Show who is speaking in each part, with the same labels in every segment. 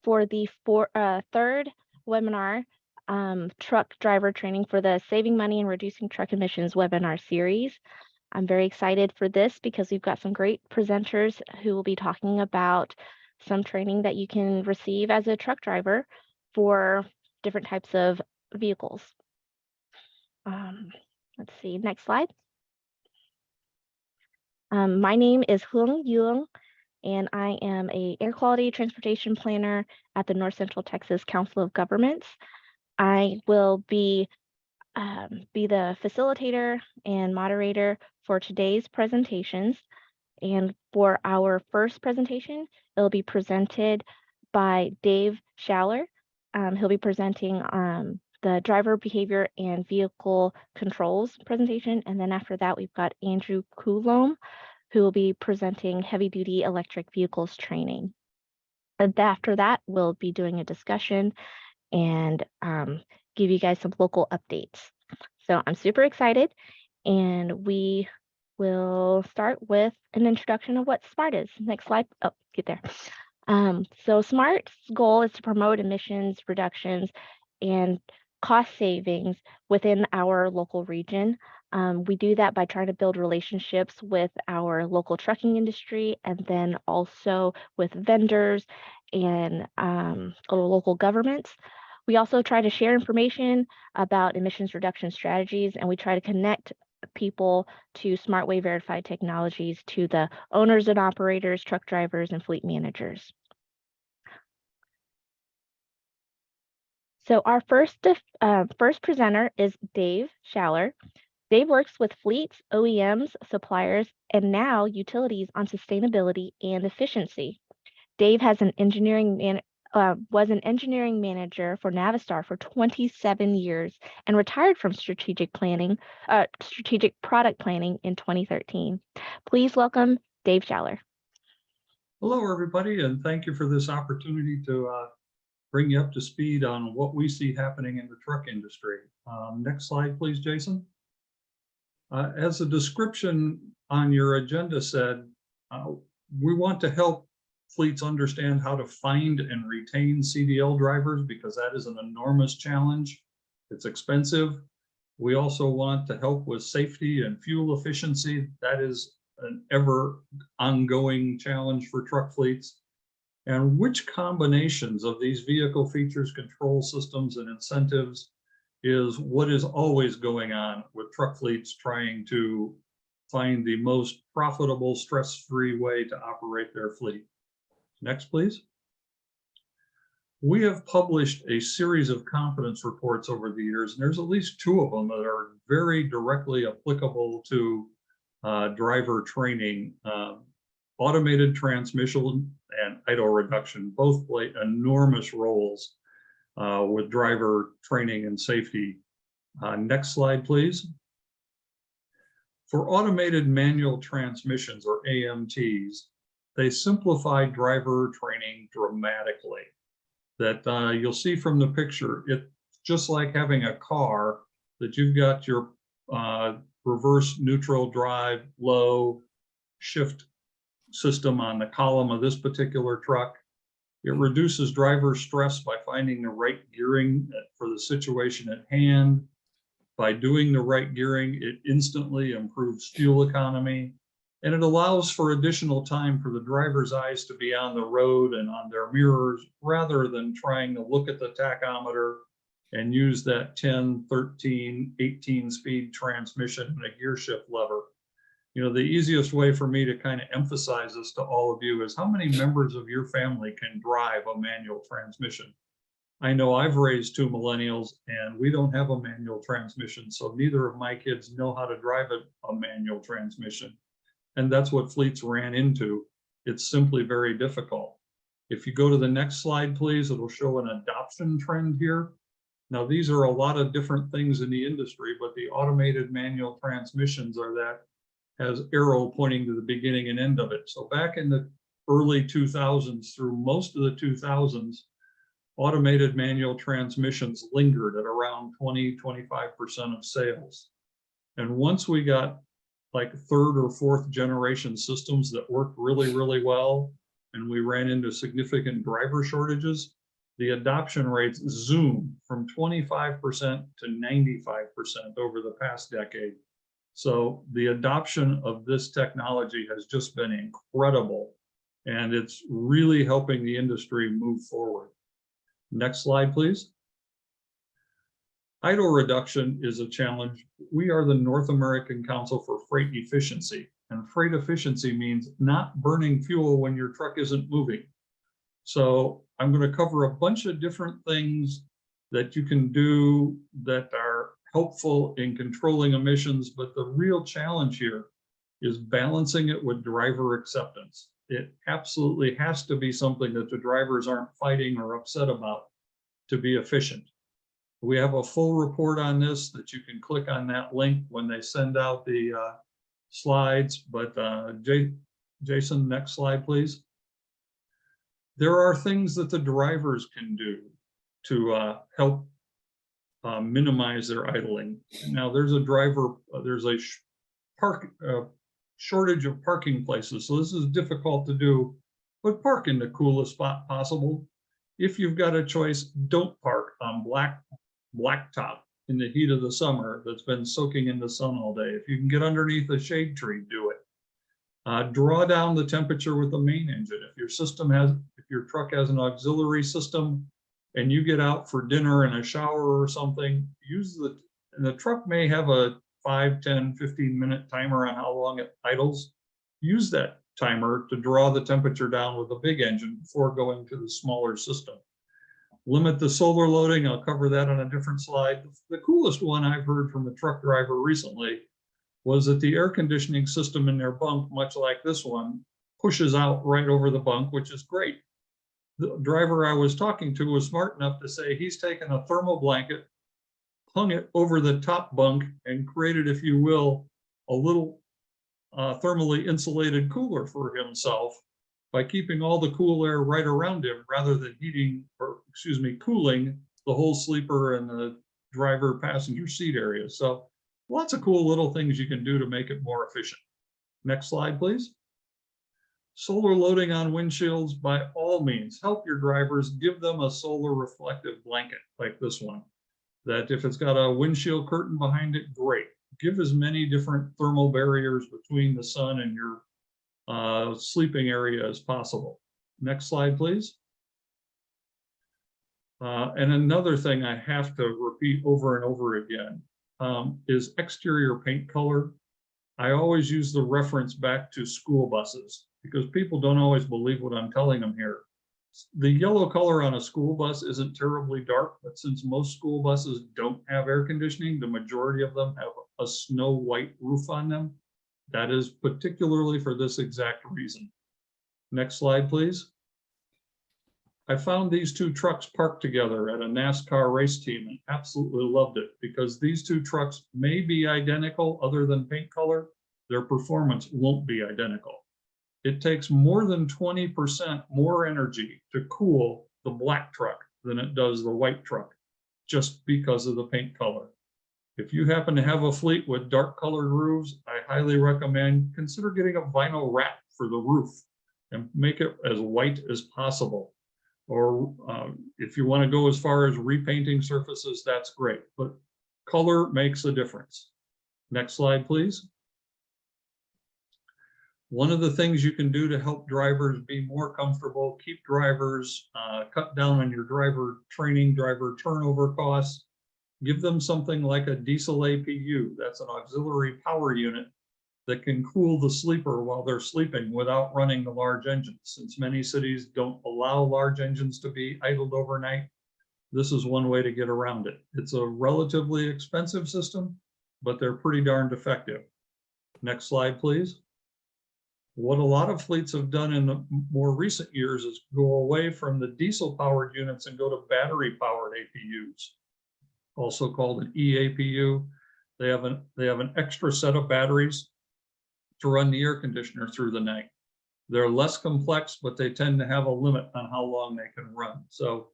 Speaker 1: for the third webinar, truck driver training for the Saving Money and Reducing Truck Emissions webinar series. I'm very excited for this because we've got some great presenters who will be talking about some training that you can receive as a truck driver for different types of vehicles. Let's see, next slide. My name is Hung Yung, and I am an air quality transportation planner at the North Central Texas Council of Governments. I will be the facilitator and moderator for today's presentations. And for our first presentation, it'll be presented by Dave Schaller. He'll be presenting the driver behavior and vehicle controls presentation. And then after that, we've got Andrew Coulombe, who will be presenting heavy duty electric vehicles training. And after that, we'll be doing a discussion and give you guys some local updates. So I'm super excited, and we will start with an introduction of what SMARTE is. Next slide. Oh, get there. So SMARTE's goal is to promote emissions reductions and cost savings within our local region. We do that by trying to build relationships with our local trucking industry, and then also with vendors and local governments. We also try to share information about emissions reduction strategies, and we try to connect people to SmartWay verified technologies, to the owners and operators, truck drivers, and fleet managers. So our first presenter is Dave Schaller. Dave works with fleets, OEMs, suppliers, and now utilities on sustainability and efficiency. Dave has was an engineering manager for Navistar for 27 years and retired from strategic product planning in 2013. Please welcome Dave Schaller.
Speaker 2: Hello, everybody, and thank you for this opportunity to bring you up to speed on what we see happening in the truck industry. Next slide, please, Jason. As the description on your agenda said, we want to help fleets understand how to find and retain CDL drivers, because that is an enormous challenge. It's expensive. We also want to help with safety and fuel efficiency. That is an ever ongoing challenge for truck fleets. And which combinations of these vehicle features, control systems, and incentives is what is always going on with truck fleets trying to find the most profitable, stress-free way to operate their fleet. Next, please. We have published a series of confidence reports over the years, and there's at least 2 of them that are very directly applicable to driver training. Automated transmission and idle reduction both play enormous roles with driver training and safety. Next slide, please. For automated manual transmissions, or AMTs, they simplify driver training dramatically. That you'll see from the picture, it's just like having a car that you've got your reverse neutral drive, low shift system on the column of this particular truck. It reduces driver stress by finding the right gearing for the situation at hand. By doing the right gearing, it instantly improves fuel economy, and it allows for additional time for the driver's eyes to be on the road and on their mirrors, rather than trying to look at the tachometer and use that 10, 13, 18 speed transmission and a gear shift lever. You know, the easiest way for me to kind of emphasize this to all of you is how many members of your family can drive a manual transmission? I know I've raised 2 millennials and we don't have a manual transmission, so neither of my kids know how to drive a manual transmission. And that's what fleets ran into. It's simply very difficult. If you go to the next slide, please, it'll show an adoption trend here. Now, these are a lot of different things in the industry, but the automated manual transmissions are that has arrow pointing to the beginning and end of it. So back in the early 2000s through most of the 2000s, automated manual transmissions lingered at around 20–25% of sales. And once we got like 3rd or 4th generation systems that worked really, really well, and we ran into significant driver shortages, the adoption rates zoomed from 25% to 95% over the past decade. So the adoption of this technology has just been incredible, and it's really helping the industry move forward. Next slide, please. Idle reduction is a challenge. We are the North American Council for Freight Efficiency, and freight efficiency means not burning fuel when your truck isn't moving. So I'm going to cover a bunch of different things that you can do that are helpful in controlling emissions, but the real challenge here is balancing it with driver acceptance. It absolutely has to be something that the drivers aren't fighting or upset about to be efficient. We have a full report on this that you can click on that link when they send out the slides. But Jason, next slide, please. There are things that the drivers can do to help minimize their idling. Now, there's a shortage of parking places, so this is difficult to do, but park in the coolest spot possible. If you've got a choice, don't park on blacktop in the heat of the summer that's been soaking in the sun all day. If you can get underneath a shade tree, do it. Draw down the temperature with the main engine. If your truck has an auxiliary system and you get out for dinner and a shower or something, and the truck may have a 5, 10, 15-minute timer on how long it idles. Use that timer to draw the temperature down with the big engine before going to the smaller system. Limit the solar loading. I'll cover that on a different slide. The coolest one I've heard from a truck driver recently was that the air conditioning system in their bunk, much like this one, pushes out right over the bunk, which is great. The driver I was talking to was smart enough to say he's taken a thermal blanket, hung it over the top bunk, and created, if you will, a little thermally insulated cooler for himself by keeping all the cool air right around him rather than cooling the whole sleeper and the driver passenger seat area. So lots of cool little things you can do to make it more efficient. Next slide, please. Solar loading on windshields, by all means, help your drivers. Give them a solar reflective blanket like this one, that if it's got a windshield curtain behind it, great. Give as many different thermal barriers between the sun and your sleeping area as possible. Next slide, please. And another thing I have to repeat over and over again is exterior paint color. I always use the reference back to school buses because people don't always believe what I'm telling them here. The yellow color on a school bus isn't terribly dark, but since most school buses don't have air conditioning, the majority of them have a snow white roof on them. That is particularly for this exact reason. Next slide, please. I found these two trucks parked together at a NASCAR race team and absolutely loved it because these two trucks may be identical other than paint color. Their performance won't be identical. It takes more than 20% more energy to cool the black truck than it does the white truck, just because of the paint color. If you happen to have a fleet with dark colored roofs, I highly recommend consider getting a vinyl wrap for the roof and make it as white as possible. Or if you want to go as far as repainting surfaces, that's great, but color makes a difference. Next slide, please. One of the things you can do to help drivers be more comfortable, keep drivers, cut down on your driver training, driver turnover costs, give them something like a diesel APU. That's an auxiliary power unit that can cool the sleeper while they're sleeping without running the large engines. Since many cities don't allow large engines to be idled overnight, this is one way to get around it. It's a relatively expensive system, but they're pretty darned effective. Next slide, please. What a lot of fleets have done in the more recent years is go away from the diesel-powered units and go to battery-powered APUs, also called an eAPU. They have an extra set of batteries to run the air conditioner through the night. They're less complex, but they tend to have a limit on how long they can run. So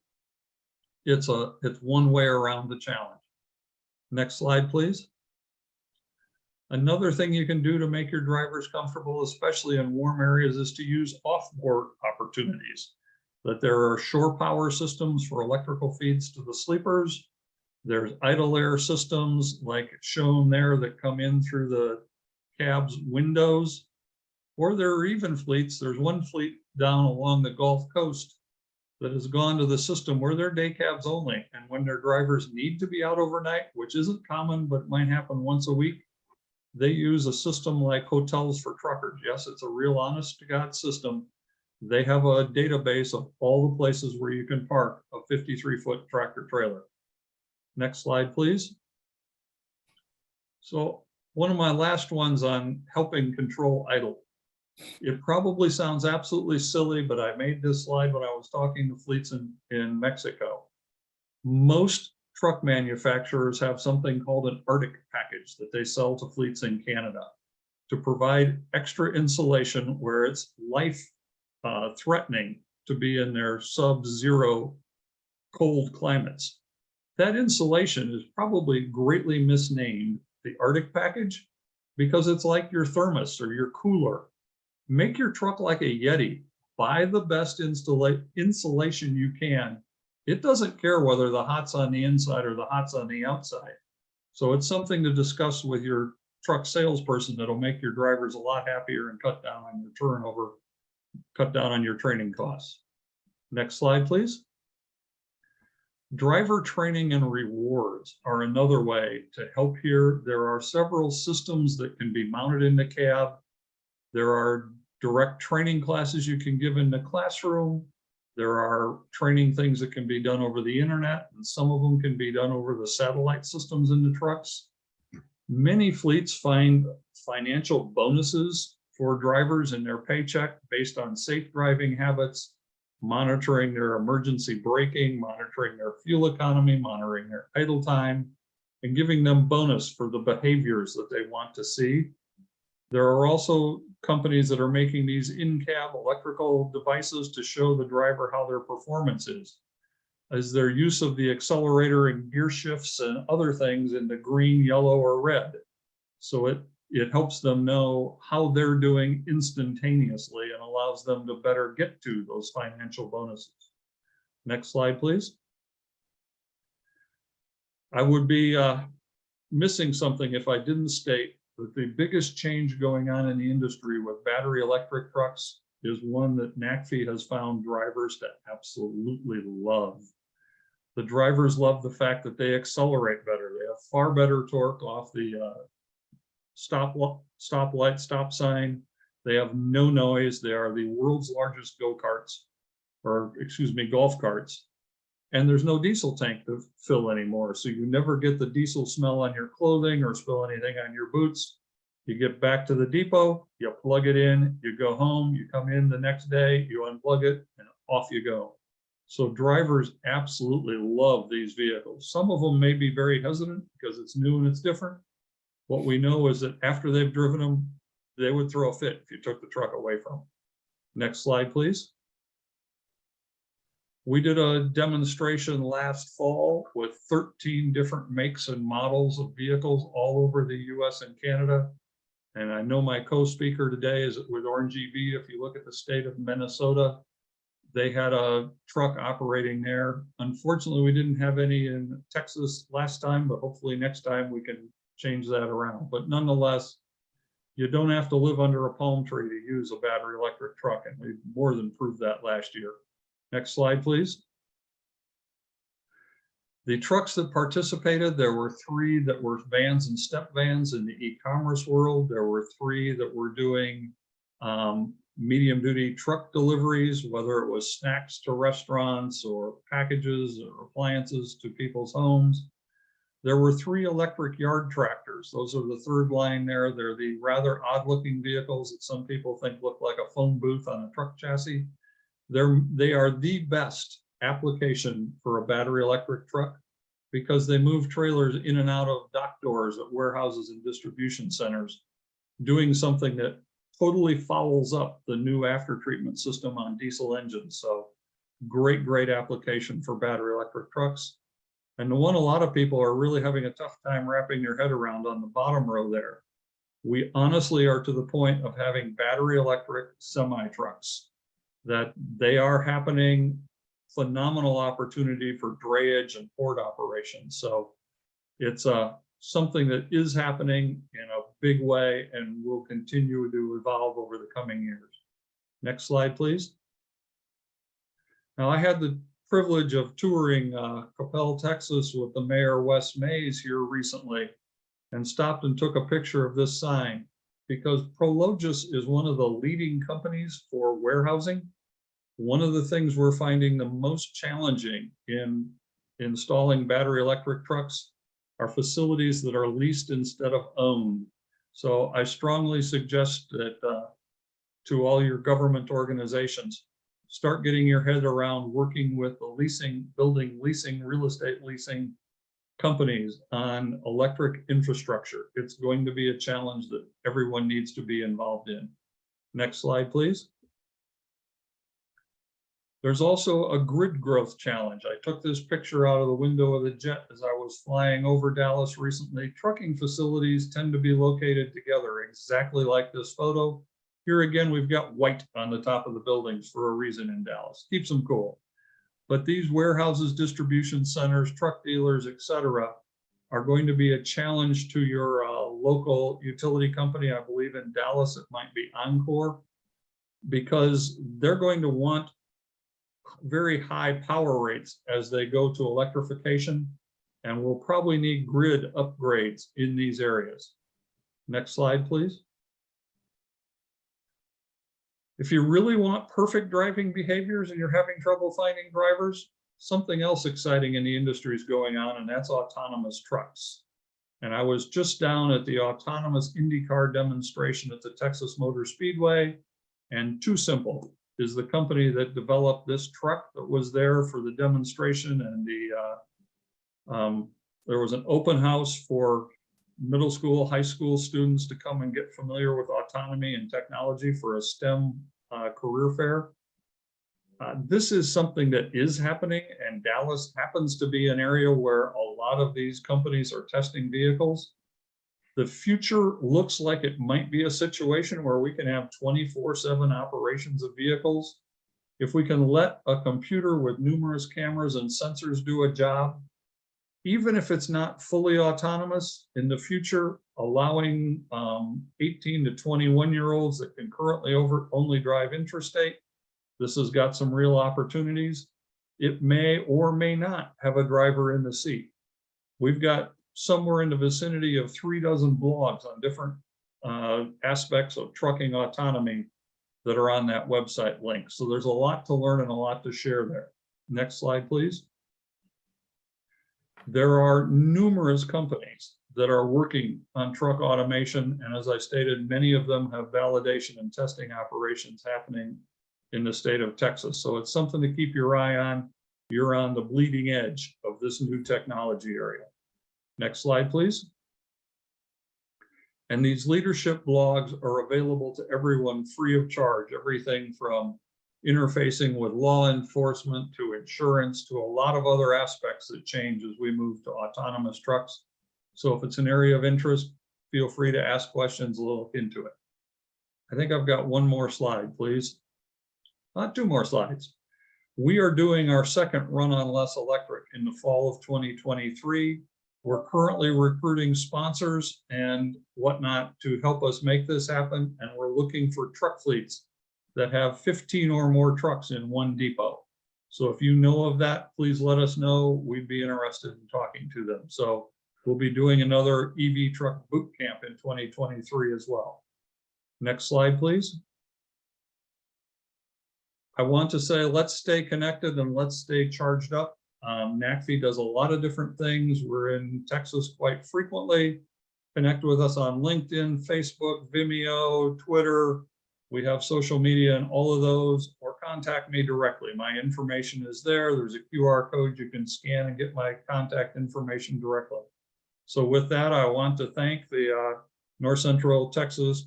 Speaker 2: it's one way around the challenge. Next slide, please. Another thing you can do to make your drivers comfortable, especially in warm areas, is to use off-board opportunities. That there are shore power systems for electrical feeds to the sleepers. There's idle air systems like shown there that come in through the cab's windows. Or there are even fleets. There's one fleet down along the Gulf Coast that has gone to the system where they're day cabs only. And when their drivers need to be out overnight, which isn't common, but might happen once a week, they use a system like Hotels for Truckers. Yes, it's a real honest to God system. They have a database of all the places where you can park a 53-foot tractor trailer. Next slide, please. So one of my last ones on helping control idle. It probably sounds absolutely silly, but I made this slide when I was talking to fleets in Mexico. Most truck manufacturers have something called an Arctic package that they sell to fleets in Canada to provide extra insulation where it's life threatening to be in their sub-zero cold climates. That insulation is probably greatly misnamed the Arctic package because it's like your thermos or your cooler. Make your truck like a Yeti. Buy the best insulation you can. It doesn't care whether the hot's on the inside or the hot's on the outside. So it's something to discuss with your truck salesperson that'll make your drivers a lot happier and cut down on your turnover, cut down on your training costs. Next slide, please. Driver training and rewards are another way to help here. There are several systems that can be mounted in the cab. There are direct training classes you can give in the classroom. There are training things that can be done over the internet, and some of them can be done over the satellite systems in the trucks. Many fleets find financial bonuses for drivers in their paycheck based on safe driving habits, monitoring their emergency braking, monitoring their fuel economy, monitoring their idle time, and giving them bonus for the behaviors that they want to see. There are also companies that are making these in-cab electrical devices to show the driver how their performance is. As their use of the accelerator and gear shifts and other things into green, yellow, or red. So it helps them know how they're doing instantaneously and allows them to better get to those financial bonuses. Next slide, please. I would be missing something if I didn't state that the biggest change going on in the industry with battery electric trucks is one that NACFE has found drivers to absolutely love. The drivers love the fact that they accelerate better. They have far better torque off the stoplight, stop sign. They have no noise. They are the world's largest go-karts, or excuse me, golf carts. And there's no diesel tank to fill anymore. So you never get the diesel smell on your clothing or spill anything on your boots. You get back to the depot, you plug it in, you go home, you come in the next day, you unplug it, and off you go. So drivers absolutely love these vehicles. Some of them may be very hesitant because it's new and it's different. What we know is that after they've driven them, they would throw a fit if you took the truck away from them. Next slide, please. We did a demonstration last fall with 13 different makes and models of vehicles all over the US and Canada. And I know my co-speaker today is with Orange EV. If you look at the state of Minnesota, they had a truck operating there. Unfortunately, we didn't have any in Texas last time, but hopefully next time we can change that around. But nonetheless, you don't have to live under a palm tree to use a battery electric truck, and we more than proved that last year. Next slide, please. The trucks that participated, there were 3 that were vans and step vans in the e-commerce world. There were 3 that were doing medium duty truck deliveries, whether it was snacks to restaurants or packages or appliances to people's homes. There were 3 electric yard tractors. Those are the third line there. They're the rather odd looking vehicles that some people think look like a phone booth on a truck chassis. They are the best application for a battery electric truck because they move trailers in and out of dock doors at warehouses and distribution centers, doing something that totally follows up the new after treatment system on diesel engines. So great application for battery electric trucks. And the one a lot of people are really having a tough time wrapping their head around on the bottom row there We honestly are to the point of having battery electric semi trucks, that they are happening. Phenomenal opportunity for drayage and port operations. So it's something that is happening in a big way and will continue to evolve over the coming years. Next slide, please. Now, I had the privilege of touring Coppell, Texas with the mayor, Wes Mays, here recently, and stopped and took a picture of this sign because Prologis is one of the leading companies for warehousing. One of the things we're finding the most challenging in installing battery electric trucks are facilities that are leased instead of owned. So I strongly suggest that to all your government organizations, start getting your head around working with the leasing, building, leasing, real estate leasing companies on electric infrastructure. It's going to be a challenge that everyone needs to be involved in. Next slide, please. There's also a grid growth challenge. I took this picture out of the window of the jet as I was flying over Dallas recently. Trucking facilities tend to be located together exactly like this photo. Here again, we've got white on the top of the buildings for a reason in Dallas. Keeps them cool. But these warehouses, distribution centers, truck dealers, etc., are going to be a challenge to your local utility company. I believe in Dallas, it might be Encore, because they're going to want very high power rates as they go to electrification, and we'll probably need grid upgrades in these areas. Next slide, please. If you really want perfect driving behaviors and you're having trouble finding drivers, something else exciting in the industry is going on, and that's autonomous trucks. And I was just down at the autonomous IndyCar demonstration at the Texas Motor Speedway, and Too Simple is the company that developed this truck that was there for the demonstration. And there was an open house for middle school, high school students to come and get familiar with autonomy and technology for a STEM career fair. This is something that is happening, and Dallas happens to be an area where a lot of these companies are testing vehicles. The future looks like it might be a situation where we can have 24/7 operations of vehicles. If we can let a computer with numerous cameras and sensors do a job, even if it's not fully autonomous, in the future, allowing 18 to 21-year-olds that can currently only drive intrastate, this has got some real opportunities. It may or may not have a driver in the seat. We've got somewhere in the vicinity of 36 blogs on different aspects of trucking autonomy that are on that website link. So there's a lot to learn and a lot to share there. Next slide, please. There are numerous companies that are working on truck automation. And as I stated, many of them have validation and testing operations happening in the state of Texas. So it's something to keep your eye on. You're on the bleeding edge of this new technology area. Next slide, please. And these leadership blogs are available to everyone free of charge. Everything from interfacing with law enforcement to insurance to a lot of other aspects that change as we move to autonomous trucks. So if it's an area of interest, feel free to ask questions, we'll look into it. I think I've got one more slide, please. Two more slides. We are doing our second Run on Less Electric in the fall of 2023. We're currently recruiting sponsors and whatnot to help us make this happen. And we're looking for truck fleets that have 15 or more trucks in one depot. So if you know of that, please let us know. We'd be interested in talking to them. So we'll be doing another EV truck boot camp in 2023 as well. Next slide, please. I want to say, let's stay connected and let's stay charged up. NACFE does a lot of different things. We're in Texas quite frequently. Connect with us on LinkedIn, Facebook, Vimeo, Twitter. We have social media and all of those, or contact me directly. My information is there. There's a QR code you can scan and get my contact information directly. So with that, I want to thank the North Central Texas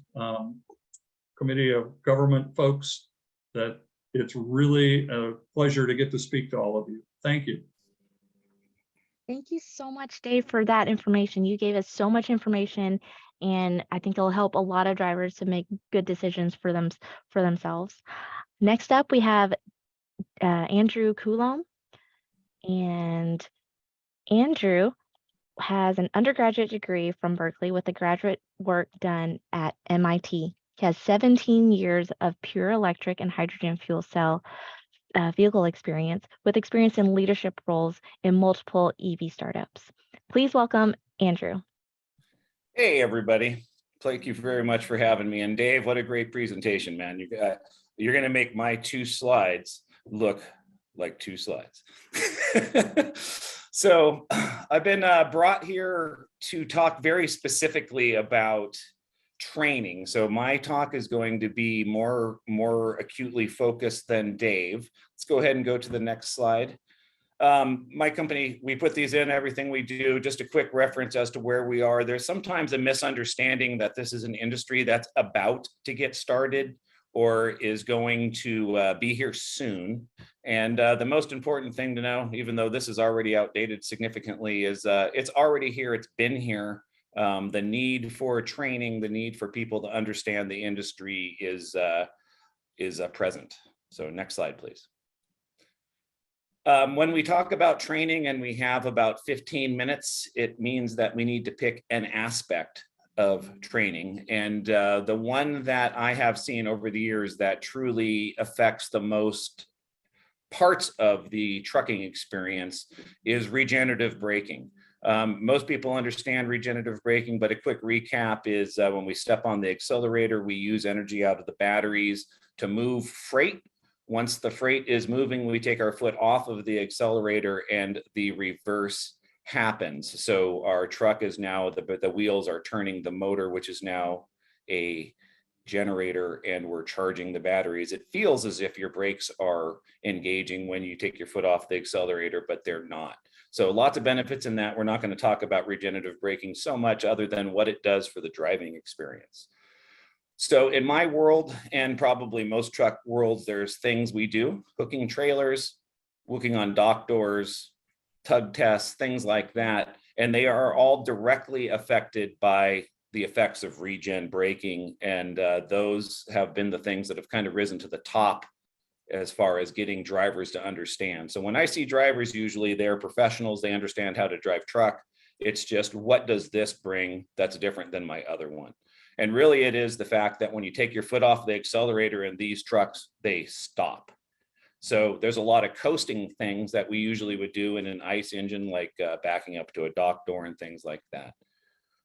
Speaker 2: Committee of Government folks. That it's really a pleasure to get to speak to all of you. Thank you.
Speaker 1: Thank you so much, Dave, for that information. You gave us so much information, and I think it'll help a lot of drivers to make good decisions for themselves. Next up, we have Andrew Coulomb, and Andrew has an undergraduate degree from Berkeley with a graduate work done at MIT. He has 17 years of pure electric and hydrogen fuel cell vehicle experience, with experience in leadership roles in multiple EV startups. Please welcome Andrew.
Speaker 3: Hey, everybody. Thank you very much for having me. And Dave, what a great presentation, man. You're going to make my 2 slides look like 2 slides. So I've been brought here to talk very specifically about training. So my talk is going to be more acutely focused than Dave. Let's go ahead and go to the next slide. My company, we put these in everything we do. Just a quick reference as to where we are. There's sometimes a misunderstanding that this is an industry that's about to get started or is going to be here soon. And the most important thing to know, even though this is already outdated significantly, is it's already here. It's been here. The need for training, the need for people to understand the industry is present. So next slide, please. When we talk about training and we have about 15 minutes, it means that we need to pick an aspect of training. And the one that I have seen over the years that truly affects the most parts of the trucking experience is regenerative braking. Most people understand regenerative braking, but a quick recap is when we step on the accelerator, we use energy out of the batteries to move freight. Once the freight is moving, we take our foot off of the accelerator and the reverse happens. So our truck is now, the wheels are turning the motor, which is now a generator, and we're charging the batteries. It feels as if your brakes are engaging when you take your foot off the accelerator, but they're not. So lots of benefits in that. We're not going to talk about regenerative braking so much other than what it does for the driving experience. So in my world, and probably most truck worlds, there's things we do: hooking trailers, working on dock doors, tug tests, things like that. And they are all directly affected by the effects of regen braking. And those have been the things that have kind of risen to the top as far as getting drivers to understand. So when I see drivers, usually they're professionals, they understand how to drive truck. It's just, what does this bring that's different than my other one? And really it is the fact that when you take your foot off the accelerator in these trucks, they stop. So there's a lot of coasting things that we usually would do in an ICE engine, like backing up to a dock door and things like that.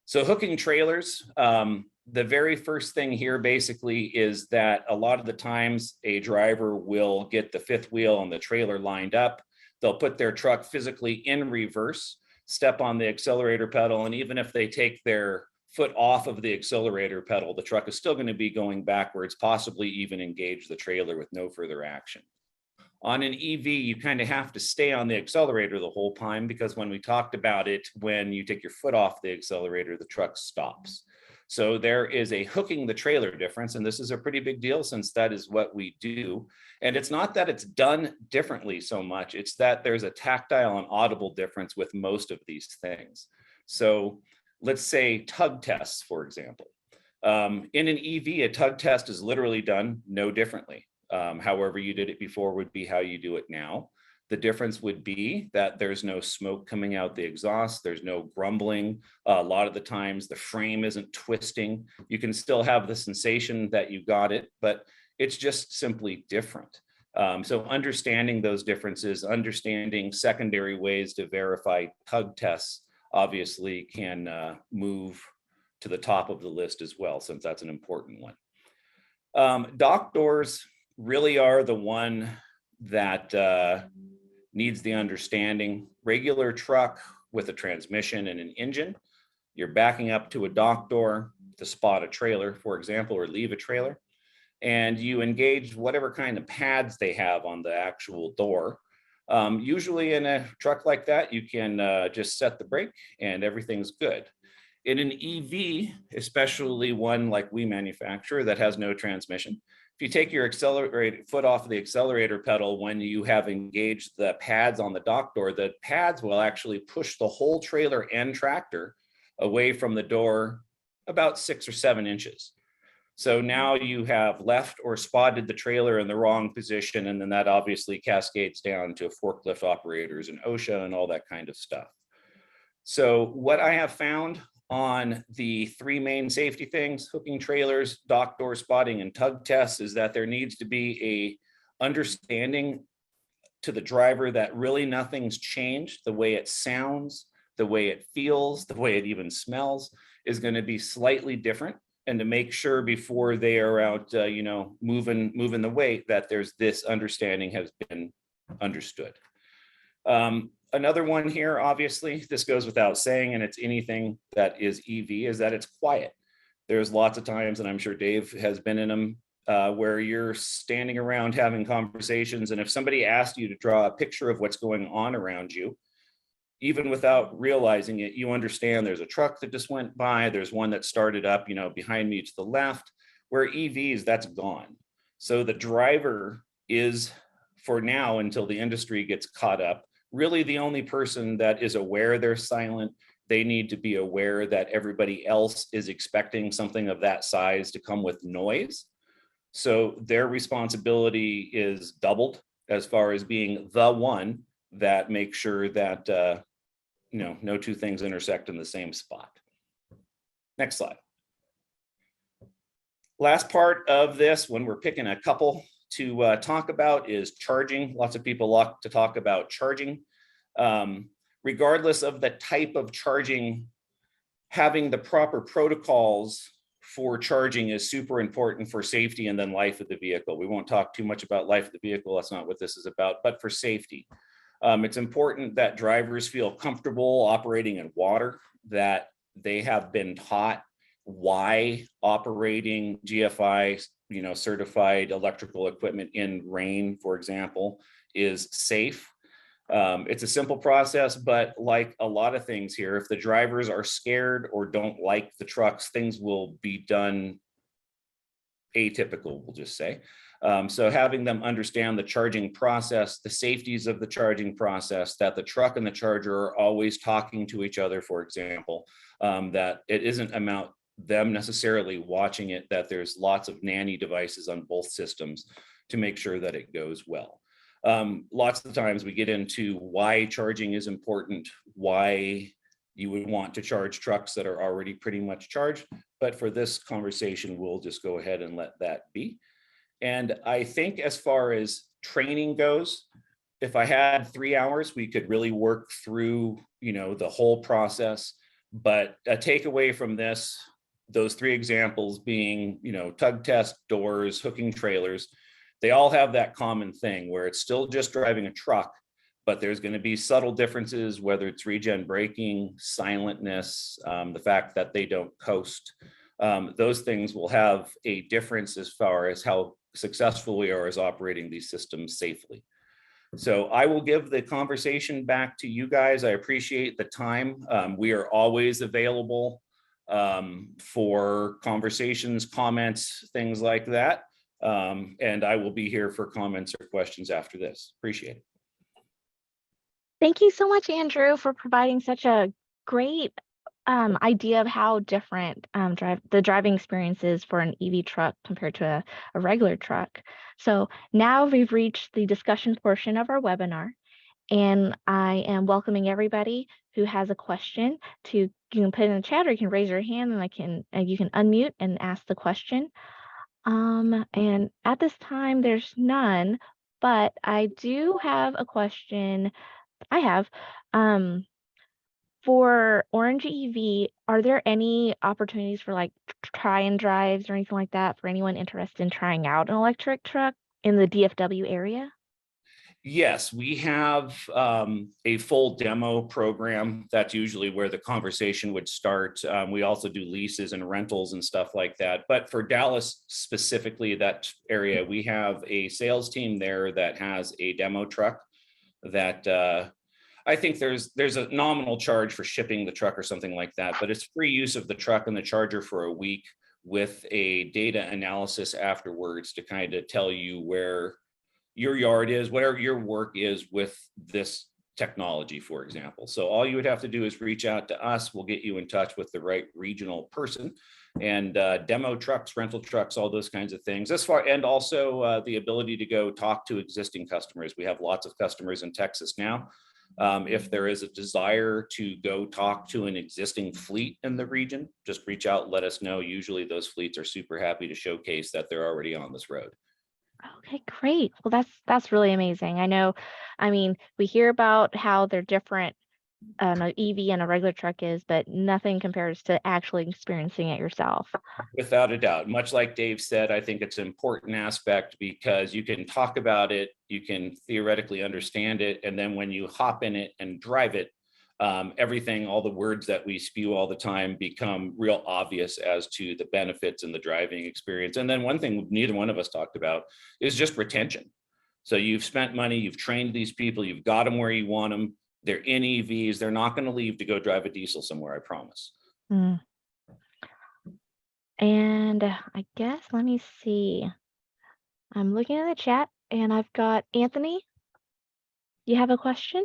Speaker 3: So hooking trailers, the very first thing here basically is that a lot of the times a driver will get the fifth wheel on the trailer lined up. They'll put their truck physically in reverse, step on the accelerator pedal, and even if they take their foot off of the accelerator pedal, the truck is still going to be going backwards, possibly even engage the trailer with no further action. On an EV, you kind of have to stay on the accelerator the whole time, because when we talked about it, when you take your foot off the accelerator, the truck stops. So there is a hooking the trailer difference, and this is a pretty big deal since that is what we do. And it's not that it's done differently so much, it's that there's a tactile and audible difference with most of these things. So let's say tug tests, for example. In an EV, a tug test is literally done no differently. However you did it before would be how you do it now. The difference would be that there's no smoke coming out the exhaust, there's no grumbling. A lot of the times the frame isn't twisting. You can still have the sensation that you got it, but it's just simply different. So understanding those differences, understanding secondary ways to verify tug tests obviously can move to the top of the list as well, since that's an important one. Dock doors really are the one that needs the understanding. Regular truck with a transmission and an engine, you're backing up to a dock door to spot a trailer, for example, or leave a trailer, and you engage whatever kind of pads they have on the actual door. Usually in a truck like that, you can just set the brake and everything's good. In an EV, especially one like we manufacture that has no transmission, if you take your foot off the accelerator pedal when you have engaged the pads on the dock door, the pads will actually push the whole trailer and tractor away from the door about 6 or 7 inches. So now you have left or spotted the trailer in the wrong position, and then that obviously cascades down to forklift operators and OSHA and all that kind of stuff. So what I have found on the 3 main safety things, hooking trailers, dock door spotting, and tug tests, is that there needs to be a understanding to the driver that really nothing's changed. The way it sounds, the way it feels, the way it even smells is going to be slightly different. And to make sure before they are out, moving the weight, that there's this understanding has been understood. Another one here, obviously, this goes without saying, and it's anything that is EV, is that it's quiet. There's lots of times, and I'm sure Dave has been in them, where you're standing around having conversations, and if somebody asked you to draw a picture of what's going on around you, even without realizing it, you understand there's a truck that just went by, there's one that started up, behind me to the left. Where EVs, that's gone. So the driver is, for now, until the industry gets caught up, really the only person that is aware they're silent. They need to be aware that everybody else is expecting something of that size to come with noise. So their responsibility is doubled as far as being the one that makes sure that no 2 things intersect in the same spot. Next slide. Last part of this, when we're picking a couple to talk about, is charging. Lots of people like to talk about charging. Regardless of the type of charging, having the proper protocols for charging is super important for safety and then life of the vehicle. We won't talk too much about life of the vehicle. That's not what this is about, but for safety. It's important that drivers feel comfortable operating in water, that they have been taught why operating GFI, certified electrical equipment in rain, for example, is safe. It's a simple process, but like a lot of things here, if the drivers are scared or don't like the trucks, things will be done atypical, we'll just say. So having them understand the charging process, the safeties of the charging process, that the truck and the charger are always talking to each other, for example, that it isn't about them necessarily watching it, that there's lots of nanny devices on both systems to make sure that it goes well. Lots of times we get into why charging is important, why you would want to charge trucks that are already pretty much charged. But for this conversation, we'll just go ahead and let that be. And I think as far as training goes, if I had 3 hours, we could really work through, the whole process. But a takeaway from this, those 3 examples being, tug test, doors, hooking trailers, they all have that common thing where it's still just driving a truck, but there's going to be subtle differences, whether it's regen braking, silentness, the fact that they don't coast. Those things will have a difference as far as how successful we are as operating these systems safely. So I will give the conversation back to you guys. I appreciate the time. We are always available for conversations, comments, things like that. And I will be here for comments or questions after this. Appreciate it.
Speaker 1: Thank you so much, Andrew, for providing such a great idea of how different the driving experience is for an EV truck compared to a regular truck. So now we've reached the discussion portion of our webinar, and I am welcoming everybody who has a question to, you can put in the chat or you can raise your hand and you can unmute and ask the question. And at this time, there's none, but I do have a question. For Orange EV, are there any opportunities for like try and drives or anything like that for anyone interested in trying out an electric truck in the DFW area?
Speaker 3: Yes, we have a full demo program. That's usually where the conversation would start. We also do leases and rentals and stuff like that. But for Dallas specifically, that area, we have a sales team there that has a demo truck that I think there's a nominal charge for shipping the truck or something like that, but it's free use of the truck and the charger for a week with a data analysis afterwards to kind of tell you where your yard is, whatever your work is with this technology, for example. So all you would have to do is reach out to us. We'll get you in touch with the right regional person, and demo trucks, rental trucks, all those kinds of things. And also the ability to go talk to existing customers. We have lots of customers in Texas now. If there is a desire to go talk to an existing fleet in the region, just reach out, let us know. Usually those fleets are super happy to showcase that they're already on this road.
Speaker 1: Okay, great. Well, that's really amazing. I mean, we hear about how they're different, an EV and a regular truck is, but nothing compares to actually experiencing it yourself.
Speaker 3: Without a doubt, much like Dave said, I think it's an important aspect because you can talk about it, you can theoretically understand it, and then when you hop in it and drive it, everything, all the words that we spew all the time become real obvious as to the benefits and the driving experience. And then one thing neither one of us talked about is just retention. So you've spent money, you've trained these people, you've got them where you want them. They're in EVs. They're not going to leave to go drive a diesel somewhere, I promise.
Speaker 1: Mm. And I guess, let me see. I'm looking at the chat and I've got Anthony. You have a question?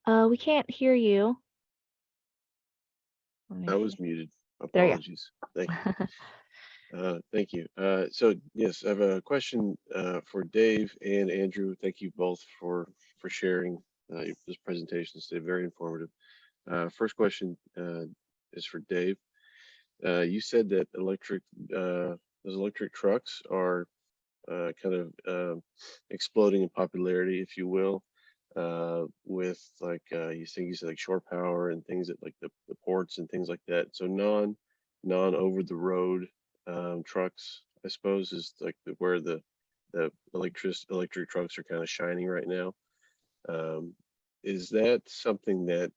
Speaker 1: We can't hear you.
Speaker 4: I was muted.
Speaker 1: There you go.
Speaker 4: Apologies. Thank you. Thank you. So yes, I have a question for Dave and Andrew. Thank you both for sharing this presentation today. Very informative. First question is for Dave. You said that those electric trucks are kind of exploding in popularity, if you will, with like you said like shore power and things that like the ports and things like that. So non over the road trucks, I suppose, is like where the electric trucks are kind of shining right now. Is that something that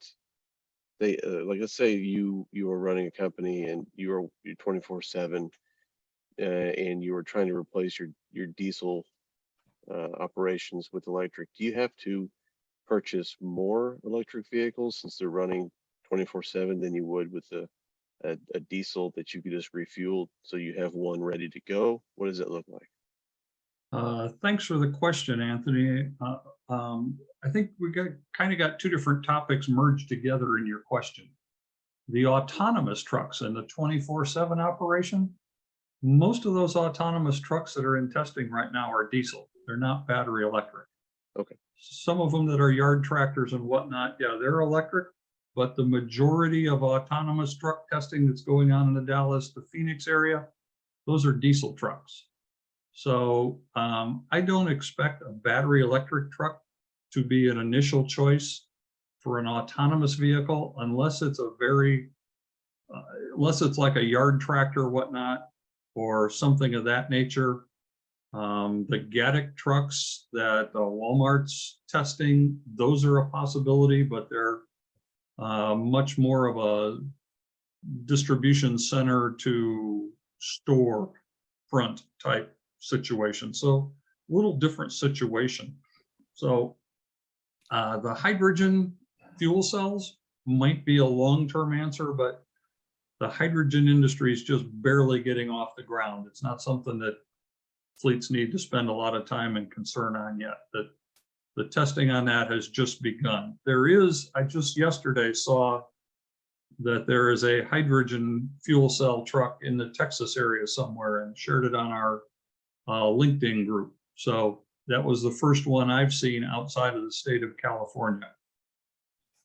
Speaker 4: they like? Let's say you are running a company and you're 24/7, and you are trying to replace your diesel operations with electric. Do you have to purchase more electric vehicles since they're running 24/7 than you would with a diesel that you could just refuel, so you have one ready to go? What does it look like?
Speaker 2: Thanks for the question, Anthony. I think we got two different topics merged together in your question. The autonomous trucks and the 24/7 operation, most of those autonomous trucks that are in testing right now are diesel. They're not battery electric.
Speaker 4: Okay.
Speaker 2: Some of them that are yard tractors and whatnot, yeah, they're electric, but the majority of autonomous truck testing that's going on in the Dallas to Phoenix area, those are diesel trucks. So I don't expect a battery electric truck to be an initial choice for an autonomous vehicle unless it's unless it's like a yard tractor or whatnot, or something of that nature. The Gatic trucks that Walmart's testing, those are a possibility, but they're much more of a distribution center to store front type situation. So a little different situation. So the hydrogen fuel cells might be a long-term answer, but the hydrogen industry is just barely getting off the ground. It's not something that fleets need to spend a lot of time and concern on yet. That the testing on that has just begun. I just yesterday saw that there is a hydrogen fuel cell truck in the Texas area somewhere and shared it on our LinkedIn group. So that was the first one I've seen outside of the state of California.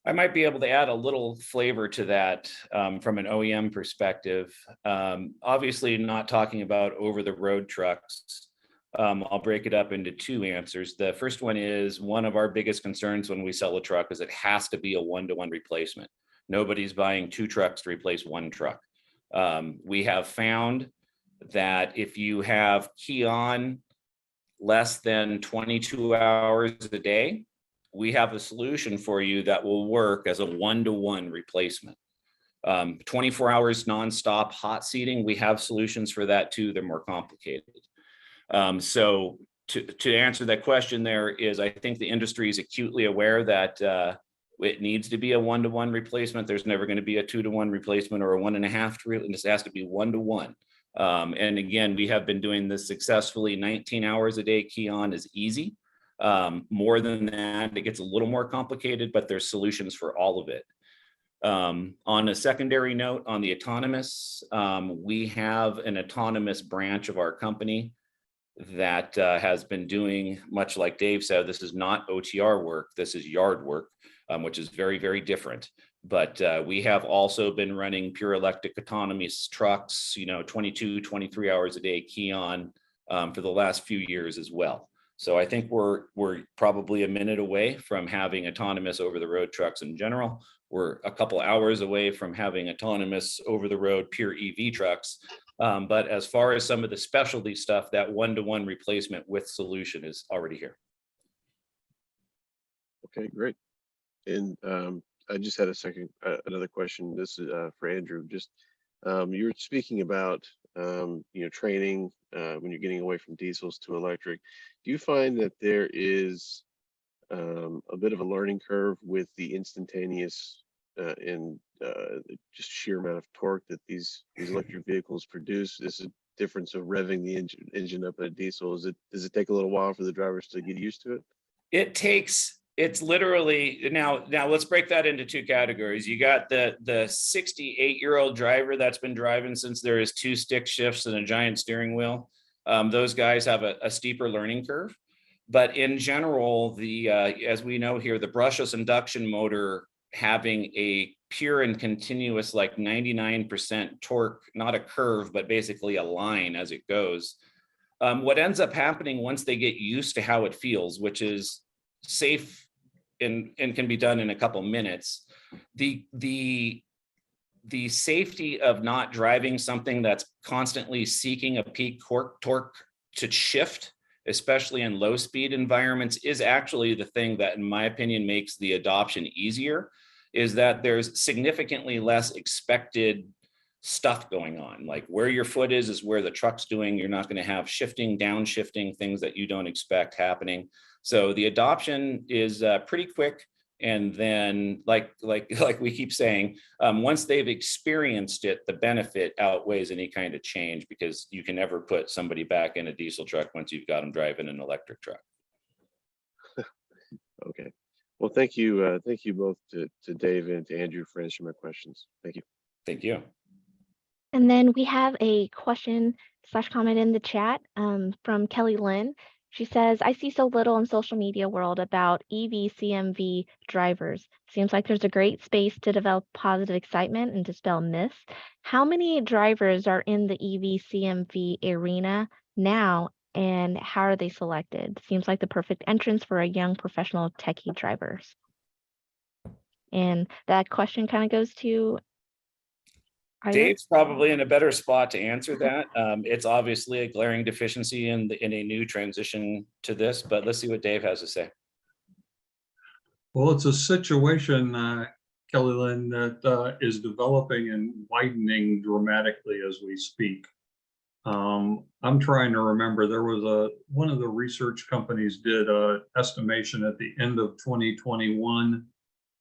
Speaker 3: I might be able to add a little flavor to that from an OEM perspective. Obviously not talking about over the road trucks. I'll break it up into two answers. The first one is, one of our biggest concerns when we sell a truck is it has to be a one-to-one replacement. Nobody's buying two trucks to replace one truck. We have found that if you have key on less than 22 hours a day, we have a solution for you that will work as a one-to-one replacement. 24 hours nonstop hot seating, we have solutions for that too. They're more complicated. So to answer that question, there is, I think the industry is acutely aware that it needs to be a one-to-one replacement. There's never going to be a 2-to-1 replacement or a 1.5. This has to be 1-to-1. And again, we have been doing this successfully. 19 hours a day key on is easy. More than that, it gets a little more complicated, but there's solutions for all of it. On a secondary note, on the autonomous, we have an autonomous branch of our company that has been doing, much like Dave said, this is not OTR work, this is yard work, which is very, very different. But we have also been running pure electric autonomous trucks, 22, 23 hours a day, key on, for the last few years as well. So I think we're probably a minute away from having autonomous over-the-road trucks in general. We're a couple hours away from having autonomous over-the-road pure EV trucks. But as far as some of the specialty stuff, that one-to-one replacement with solution is already here.
Speaker 4: Okay, great. And I just had another question. This is for Andrew. Just you were speaking about training when you're getting away from diesels to electric. Do you find that there is a bit of a learning curve with the instantaneous and just sheer amount of torque that these electric vehicles produce? This is a difference of revving the engine up in a diesel. Does it take a little while for the drivers to get used to it?
Speaker 3: It's literally now let's break that into two categories. You got the 68-year-old driver that's been driving since there is 2 stick shifts and a giant steering wheel. Those guys have a steeper learning curve. But in general, as we know here, the brushless induction motor having a pure and continuous, like 99% torque, not a curve, but basically a line as it goes. What ends up happening once they get used to how it feels, which is safe and can be done in a couple minutes, the safety of not driving something that's constantly seeking a peak torque to shift, especially in low speed environments, is actually the thing that, in my opinion, makes the adoption easier, is that there's significantly less expected stuff going on. Like where your foot is where the truck's doing. You're not going to have shifting, downshifting, things that you don't expect happening. So the adoption is pretty quick. And then like we keep saying, once they've experienced it, the benefit outweighs any kind of change, because you can never put somebody back in a diesel truck once you've got them driving an electric truck.
Speaker 4: Okay. Well, thank you both to Dave and to Andrew for answering my questions. Thank you.
Speaker 3: Thank you.
Speaker 1: And then we have a question/comment in the chat from Kelly Lynn. She says, I see so little in social media world about EV CMV drivers. Seems like there's a great space to develop positive excitement and dispel myths. How many drivers are in the EV CMV arena now, and how are they selected? Seems like the perfect entrance for a young professional techie drivers. And that question kind of goes to
Speaker 3: Dave's probably in a better spot to answer that. It's obviously a glaring deficiency in a new transition to this, but let's see what Dave has to say.
Speaker 2: Well, it's a situation, Kelly Lynn, that is developing and widening dramatically as we speak. I'm trying to remember, there was one of the research companies did an estimation at the end of 2021.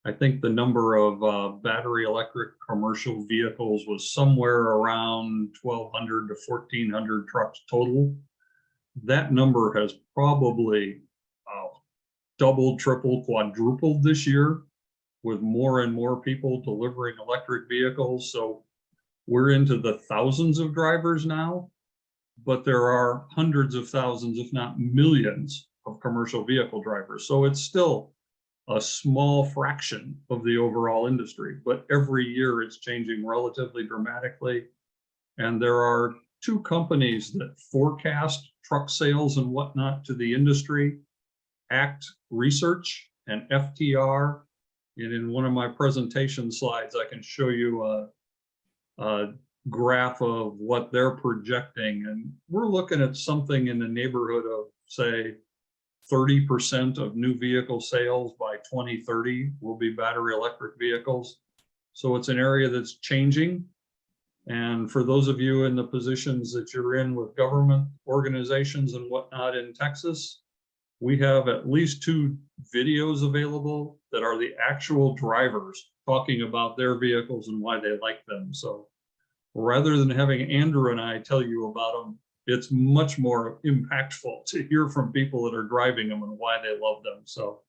Speaker 2: I think the number of battery electric commercial vehicles was somewhere around 1,200 to 1,400 trucks total. That number has probably doubled, tripled, quadrupled this year, with more and more people delivering electric vehicles. So we're into the thousands of drivers now, but there are hundreds of thousands, if not millions, of commercial vehicle drivers. So it's still a small fraction of the overall industry, but every year it's changing relatively dramatically. And there are 2 companies that forecast truck sales and whatnot to the industry, ACT Research and FTR. And in one of my presentation slides, I can show you a graph of what they're projecting. And we're looking at something in the neighborhood of, say, 30% of new vehicle sales by 2030 will be battery electric vehicles. So it's an area that's changing. And for those of you in the positions that you're in with government organizations and whatnot in Texas, we have at least 2 videos available that are the actual drivers talking about their vehicles and why they like them. So rather than having Andrew and I tell you about them, it's much more impactful to hear from people that are driving them and why they love them. So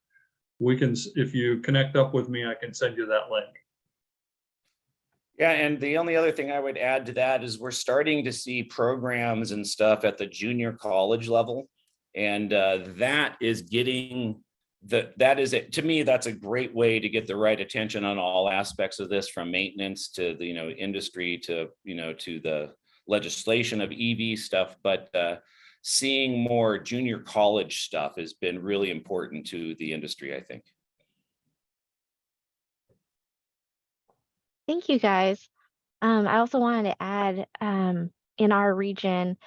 Speaker 2: we can, if you connect up with me, I can send you that link.
Speaker 3: Yeah, and the only other thing I would add to that is we're starting to see programs and stuff at the junior college level. And that is getting that is it. To me, that's a great way to get the right attention on all aspects of this, from maintenance to the industry to to the legislation of EV stuff. But seeing more junior college stuff has been really important to the industry, I think.
Speaker 1: Thank you, guys. I also wanted to add, in our region,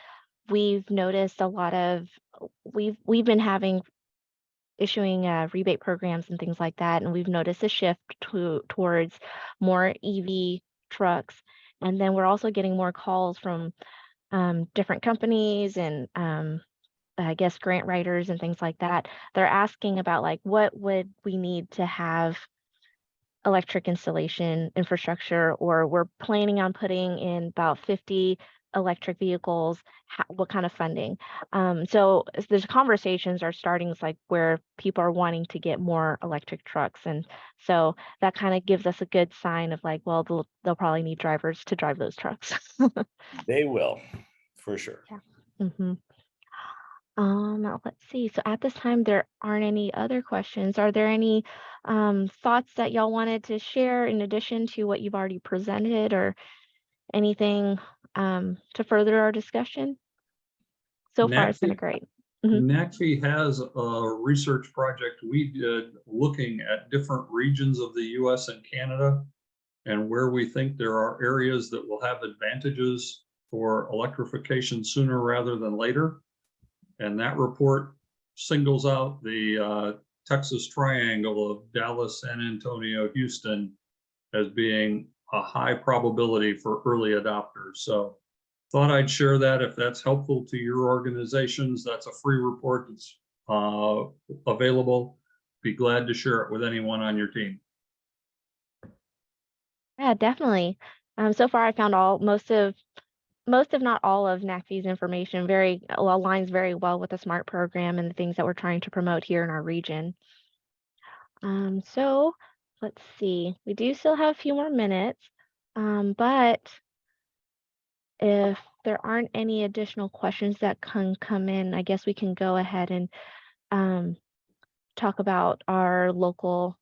Speaker 1: we've noticed a lot of, we've been issuing rebate programs and things like that, and we've noticed a shift towards more EV trucks. And then we're also getting more calls from different companies and I guess grant writers and things like that. They're asking about like, what would we need to have electric installation infrastructure, or we're planning on putting in about 50 electric vehicles, what kind of funding? So there's conversations are starting, it's like where people are wanting to get more electric trucks. And so that kind of gives us a good sign of like, well, they'll probably need drivers to drive those trucks.
Speaker 3: They will, for sure.
Speaker 1: Yeah. Mm-hmm. Now let's see. So at this time, there aren't any other questions. Are there any thoughts that y'all wanted to share in addition to what you've already presented, or anything to further our discussion? So far, it's been great.
Speaker 2: NACFE has a research project we did looking at different regions of the US and Canada, and where we think there are areas that will have advantages for electrification sooner rather than later. And that report singles out the Texas Triangle of Dallas, San Antonio, Houston as being a high probability for early adopters. So thought I'd share that if that's helpful to your organizations. That's a free report that's available. Be glad to share it with anyone on your team.
Speaker 1: Yeah, definitely. So far, I found most of not all of NACFE's information aligns very well with the SMARTE program and the things that we're trying to promote here in our region. So let's see, we do still have a few more minutes, but if there aren't any additional questions that can come in, I guess we can go ahead and talk about our local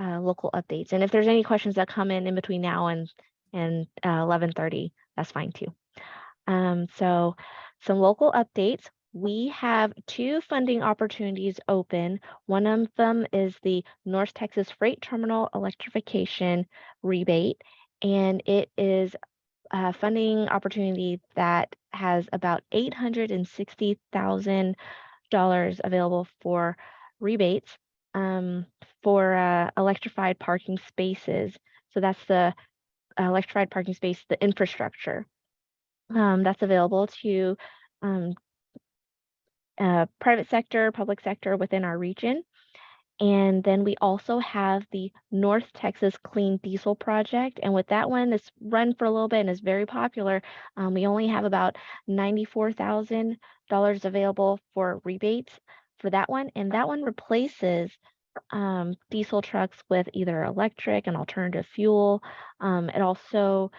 Speaker 1: updates. And if there's any questions that come in between now and 11:30, that's fine too. So some local updates. We have 2 funding opportunities open. One of them is the North Texas Freight Terminal Electrification Rebate, and it is a funding opportunity that has about $860,000 available for rebates for electrified parking spaces. So that's the electrified parking space, the infrastructure. That's available to private sector, public sector within our region. And then we also have the North Texas Clean Diesel Project. And with that one, it's run for a little bit and is very popular. We only have about $94,000 available for rebates for that one. And that one replaces diesel trucks with either electric and alternative fuel. It also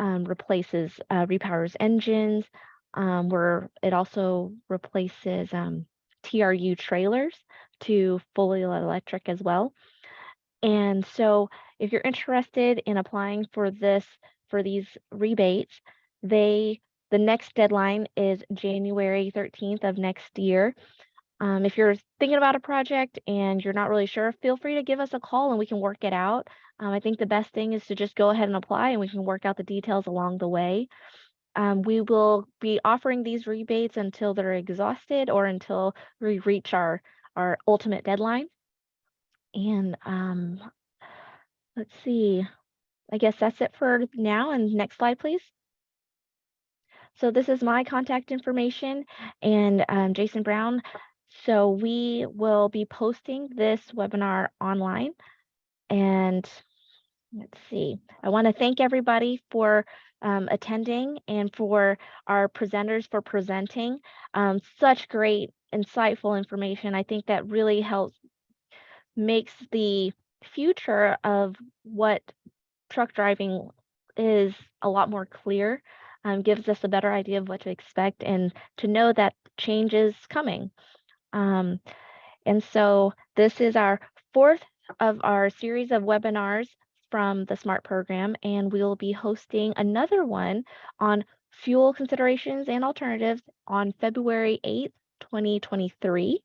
Speaker 1: repowers engines, where it also replaces TRU trailers to fully electric as well. And so if you're interested in applying for these rebates, the next deadline is January 13th of next year. If you're thinking about a project and you're not really sure, feel free to give us a call and we can work it out. I think the best thing is to just go ahead and apply, and we can work out the details along the way. We will be offering these rebates until they're exhausted or until we reach our ultimate deadline. And let's see, I guess that's it for now. And next slide, please. So this is my contact information and Jason Brown. So we will be posting this webinar online, and Let's see. I want to thank everybody for attending and for our presenters for presenting. Such great, insightful information. I think that really helps makes the future of what truck driving is a lot more clear, gives us a better idea of what to expect and to know that change is coming. And so this is our fourth of our series of webinars from the SMART program, and we'll be hosting another one on fuel considerations and alternatives on February 8th, 2023.